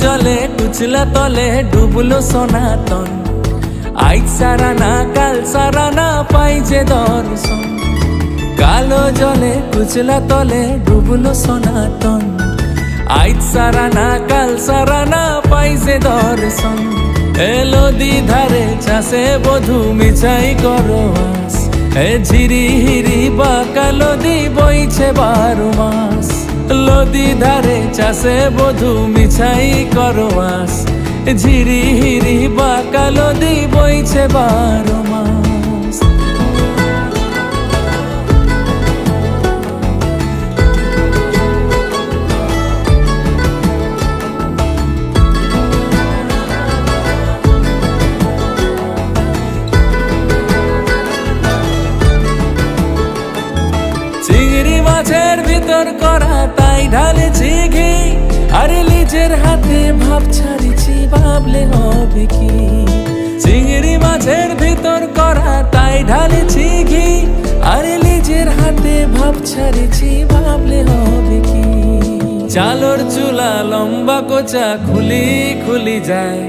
জলে কুচলা তলে ডুবলো সনাতন। আজ সারা না কাল সারা না পাই যে দর্শন। কালো জলে কুচলা তলে ডুবলো সনাতন। আজ সারা না কাল সারা না পাই যে দর্শন। এলো দ্বিধারে চাষে বধূ মিছাই করো আস। এ ঝিরি হিরি বা কালো দি বইছে 12 মাস। লদি ধারে চাষে বধূ মিছাই করো আস। ঝিরি হিরি বা কালো দি বইছে 12 মাস। চিংড়ি মাছের ভিতর করা তাই ঢালেছি ঘি। আরে নিজের হাতে ভাব ছাড়িছি ভাবলে হবে কি। চিংড়ি মাছের ভিতর করা তাই ঢালেছি ঘি। আরে নিজের হাতে ভাব ছাড়িছি ভাবলে হবে কি। চালর চুলা লম্বা কোচা খুলি খুলি যায়।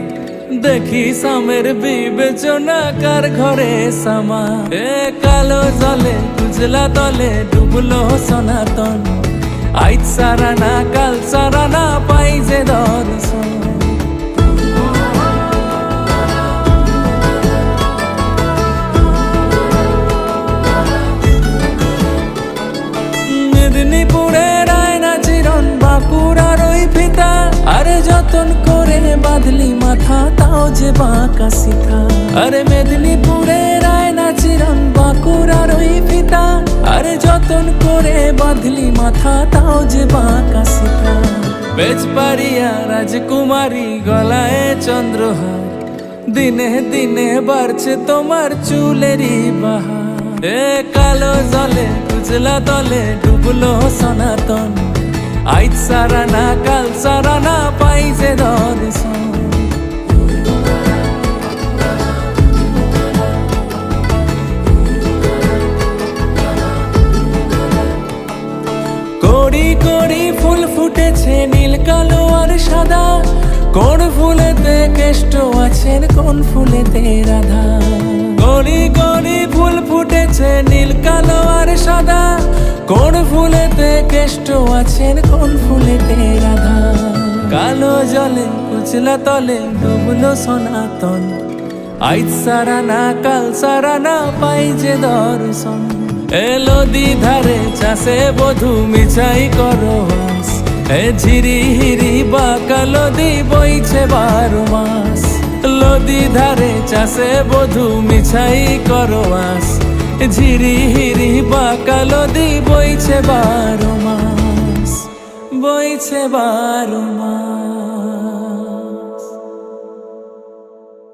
দেখি সামের বিবেচনা কার ঘরে সামা। এ কালো জলে কুচলা তলে ডুবলো সনাতন। আজ সারা না কাল সারা না পাই যে দর্শন। মেদিনীপুরের আয়না চিরন বাঁকুড়ার ওই ফিতা। আরে যতন করে বাঁধলি মাথা তাও যে বাঁকা সিথা। আরে মেদিনীপুরের আয়না চিরন বাঁকুড়ার ওই ফিতা। আরে যতন করে বাঁধলি মাথা তাও যে বাঁকা সিথা। বেজপাড়িয়া রাজকুমারী গলায় চন্দ্রহার। দিনে দিনে বাড়ছে তোমার চুলেরই বাহার। এ কালো জলে কুচলা তলে ডুবলো সনাতন। আজ সারা না কাল সারা না পাই যে দর্শন। কড়ি কড়ি ফুল ফুটেছে নীল কালো আর সাদা। কোন ফুলেতে কেষ্ট আছেন কোন ফুলেতে রাধা। কড়ি কড়ি ফুল ফুটেছে নীল কালো আর সাদা। কোন ফুলেতে কেষ্ট আছেন কোন ফুলেতে রাধা। কালো জলে কুচলা তলে ডুবলো সনাতন। আজ সারা না কাল সারা না পাই যে দর্শন। এলো দ্বিধারে চাষে বধূ মিছাই করো আস। এ ঝিরি হিরি বা কালো দি বইছে 12 মাস। লদি ধারে চাষে বধূ মিছাই করো আস। ঝিরি হিরি বা কালো দি বইছে 12 মাস। বইছে 12 মাস।